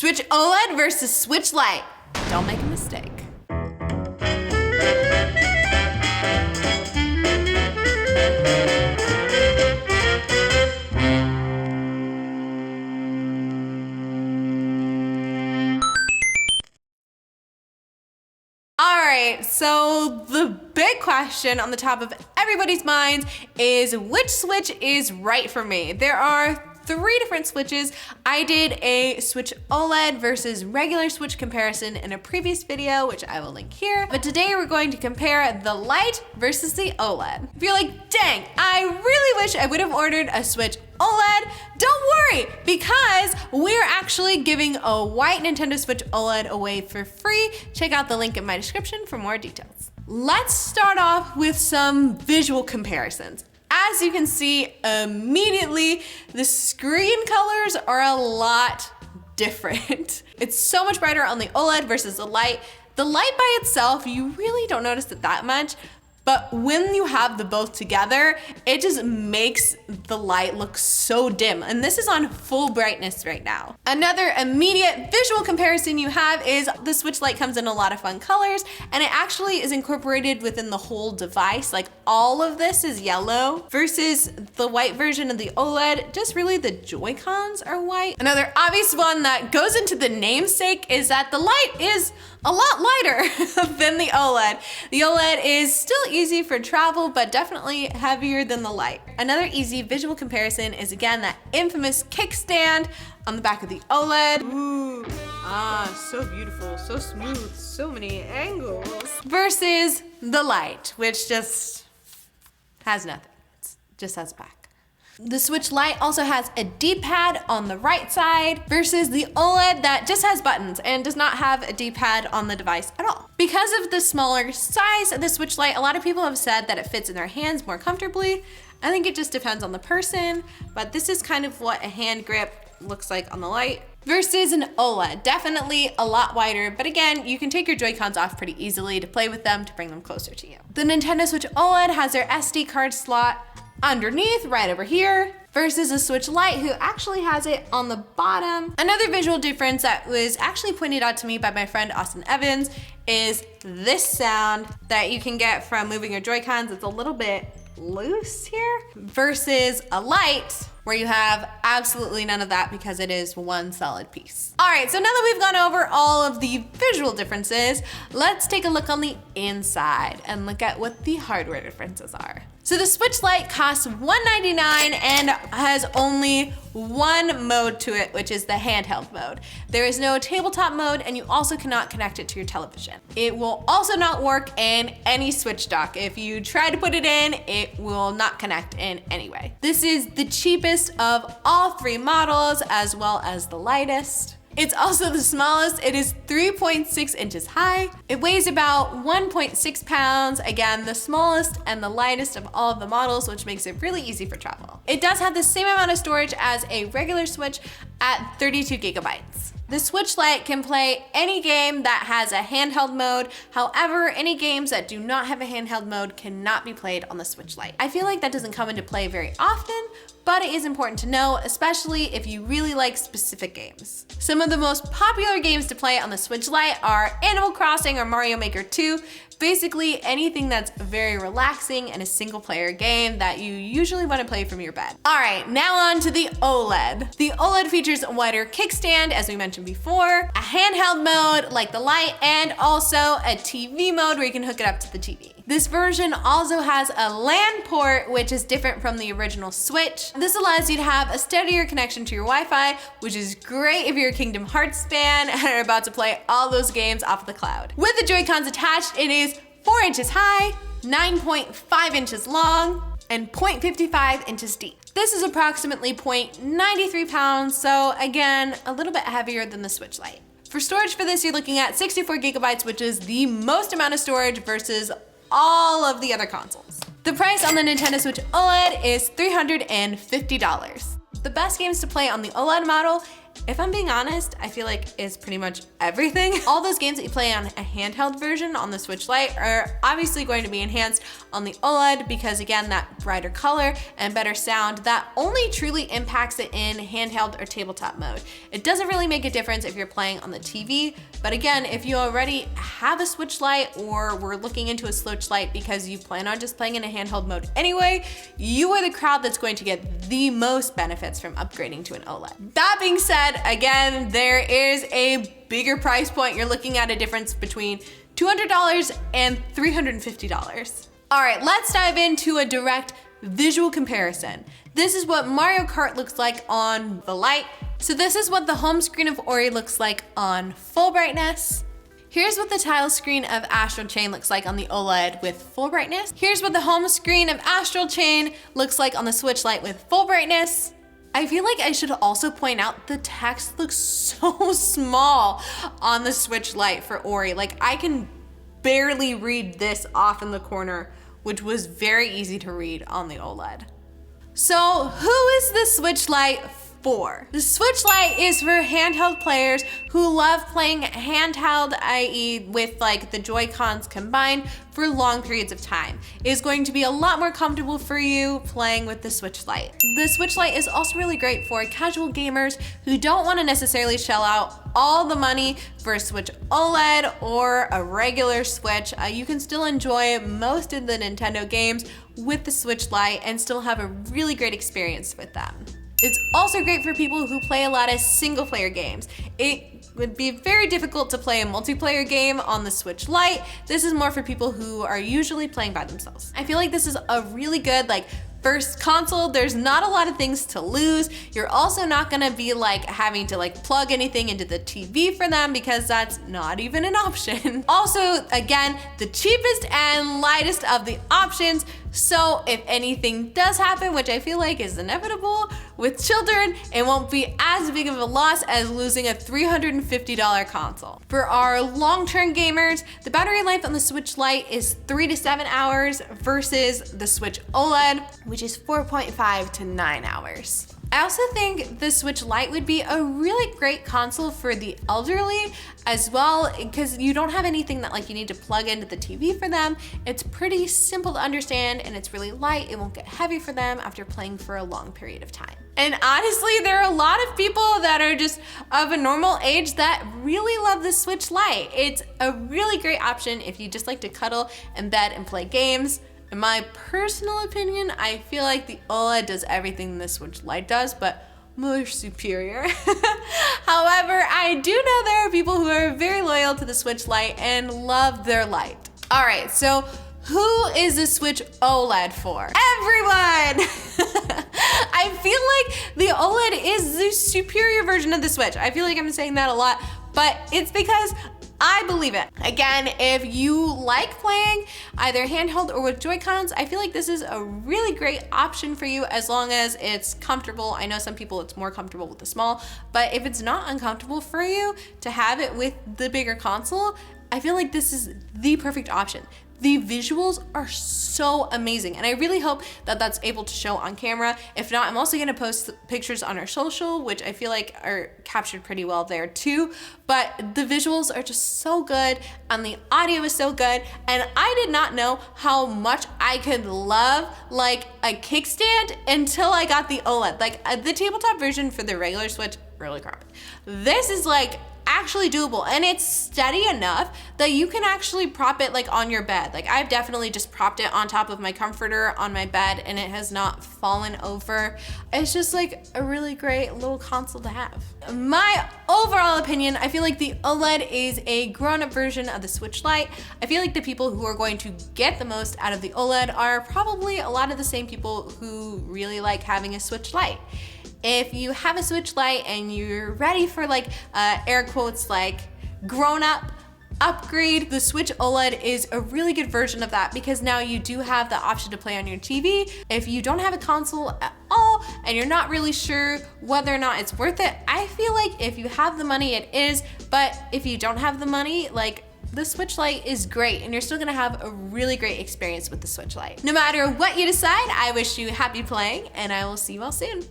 Switch OLED versus Switch Lite. Don't make a mistake. Alright, so the big question on the top of everybody's minds is which Switch is right for me? There are 3 different Switches. I did a Switch OLED versus regular Switch comparison in a previous video, which I will link here. But today we're going to compare the Lite versus the OLED. If you're like, dang, I really wish I would have ordered a Switch OLED, don't worry, because we're actually giving a white Nintendo Switch OLED away for free. Check out the link in my description for more details. Let's start off with some visual comparisons. As you can see immediately, the screen colors are a lot different. It's so much brighter on the OLED versus the Lite. The Lite by itself, you really don't notice it that much, but when you have the both together, it just makes the Lite look so dim. And this is on full brightness right now. Another immediate visual comparison you have is the Switch Lite comes in a lot of fun colors, and it actually is incorporated within the whole device. Like all of this is yellow versus the white version of the OLED, just really the Joy-Cons are white. Another obvious one that goes into the namesake is that the Lite is a lot lighter than the OLED. The OLED is still easy for travel, but definitely heavier than the Lite. Another easy visual comparison is again that infamous kickstand on the back of the OLED. Ooh, so beautiful, so smooth, so many angles. Versus the Lite, which just has nothing, it just has a back. The Switch Lite also has a D-pad on the right side versus the OLED that just has buttons and does not have a D-pad on the device at all. Because of the smaller size of the Switch Lite, a lot of people have said that it fits in their hands more comfortably. I think it just depends on the person, but this is kind of what a hand grip looks like on the Lite. Versus an OLED, definitely a lot wider, but again, you can take your Joy-Cons off pretty easily to play with them to bring them closer to you. The Nintendo Switch OLED has their SD card slot underneath, right over here, versus a Switch Lite who actually has it on the bottom. Another visual difference that was actually pointed out to me by my friend Austin Evans is this sound that you can get from moving your Joy-Cons. It's a little bit loose here versus a Lite where you have absolutely none of that because it is one solid piece. All right, so now that we've gone over all of the visual differences, let's take a look on the inside and look at what the hardware differences are. So the Switch Lite costs $199 and has only one mode to it, which is the handheld mode. There is no tabletop mode, and you also cannot connect it to your television. It will also not work in any Switch dock. If you try to put it in, it will not connect in any way. This is the cheapest of all 3 models, as well as the lightest. It's also the smallest. It is 3.6 inches high. It weighs about 1.6 pounds. Again, the smallest and the lightest of all of the models, which makes it really easy for travel. It does have the same amount of storage as a regular Switch at 32 gigabytes. The Switch Lite can play any game that has a handheld mode. However, any games that do not have a handheld mode cannot be played on the Switch Lite. I feel like that doesn't come into play very often, but it is important to know, especially if you really like specific games. Some of the most popular games to play on the Switch Lite are Animal Crossing or Mario Maker 2, basically anything that's very relaxing and a single player game that you usually want to play from your bed. All right, now on to the OLED. The OLED features a wider kickstand, as we mentioned before, a handheld mode like the Lite, and also a TV mode where you can hook it up to the TV. This version also has a LAN port, which is different from the original Switch. This allows you to have a steadier connection to your Wi-Fi, which is great if you're a Kingdom Hearts fan and are about to play all those games off the cloud. With the Joy-Cons attached, it is 4 inches high, 9.5 inches long, and 0.55 inches deep. This is approximately 0.93 pounds, so again, a little bit heavier than the Switch Lite. For storage for this, you're looking at 64 gigabytes, which is the most amount of storage versus all of the other consoles. The price on the Nintendo Switch OLED is $350. The best games to play on the OLED model if I'm being honest, I feel like is pretty much everything. All those games that you play on a handheld version on the Switch Lite are obviously going to be enhanced on the OLED because again, that brighter color and better sound, that only truly impacts it in handheld or tabletop mode. It doesn't really make a difference if you're playing on the TV, but again, if you already have a Switch Lite or were looking into a Switch Lite because you plan on just playing in a handheld mode anyway, you are the crowd that's going to get the most benefits from upgrading to an OLED. That being said, again, there is a bigger price point. You're looking at a difference between $200 and $350. All right, let's dive into a direct visual comparison. This is what Mario Kart looks like on the Lite. So this is what the home screen of Ori looks like on full brightness. Here's what the tile screen of Astral Chain looks like on the OLED with full brightness. Here's what the home screen of Astral Chain looks like on the Switch Lite with full brightness. I feel like I should also point out the text looks so small on the Switch Lite for Ori. Like I can barely read this off in the corner, which was very easy to read on the OLED. So who is the Switch Lite for? The Switch Lite is for handheld players who love playing handheld, i.e. with like the Joy-Cons combined for long periods of time. It is going to be a lot more comfortable for you playing with the Switch Lite. The Switch Lite is also really great for casual gamers who don't want to necessarily shell out all the money for a Switch OLED or a regular Switch. You can still enjoy most of the Nintendo games with the Switch Lite and still have a really great experience with them. It's also great for people who play a lot of single player games. It would be very difficult to play a multiplayer game on the Switch Lite. This is more for people who are usually playing by themselves. I feel like this is a really good first console. There's not a lot of things to lose. You're also not gonna be having to plug anything into the TV for them because that's not even an option. Also, again, the cheapest and lightest of the options. So if anything does happen, which I feel like is inevitable with children, it won't be as big of a loss as losing a $350 console. For our long-term gamers, the battery life on the Switch Lite is 3 to 7 hours versus the Switch OLED, which is 4.5 to 9 hours. I also think the Switch Lite would be a really great console for the elderly as well, because you don't have anything that you need to plug into the TV for them. It's pretty simple to understand and it's really light. It won't get heavy for them after playing for a long period of time. And honestly, there are a lot of people that are just of a normal age that really love the Switch Lite. It's a really great option if you just like to cuddle in bed and play games. In my personal opinion, I feel like the OLED does everything the Switch Lite does, but more superior. However, I do know there are people who are very loyal to the Switch Lite and love their Lite. All right, so who is the Switch OLED for? Everyone! I feel like the OLED is the superior version of the Switch. I feel like I'm saying that a lot, but it's because I believe it. Again, if you like playing either handheld or with Joy-Cons, I feel like this is a really great option for you as long as it's comfortable. I know some people it's more comfortable with the small, but if it's not uncomfortable for you to have it with the bigger console, I feel like this is the perfect option. The visuals are so amazing, and I really hope that that's able to show on camera. If not, I'm also gonna post pictures on our social, which I feel like are captured pretty well there too. But the visuals are just so good, and the audio is so good, and I did not know how much I could love a kickstand until I got the OLED. The tabletop version for the regular Switch, really crap. This is actually doable, and it's steady enough that you can actually prop it on your bed. I've definitely just propped it on top of my comforter on my bed and it has not fallen over. It's just a really great little console to have. My overall opinion, I feel like the OLED is a grown-up version of the Switch Lite. I feel like the people who are going to get the most out of the OLED are probably a lot of the same people who really like having a Switch Lite. If you have a Switch Lite and you're ready for air quotes grown up upgrade, the Switch OLED is a really good version of that because now you do have the option to play on your TV. If you don't have a console at all and you're not really sure whether or not it's worth it, I feel like if you have the money, it is. But if you don't have the money, the Switch Lite is great and you're still gonna have a really great experience with the Switch Lite. No matter what you decide, I wish you happy playing and I will see you all soon.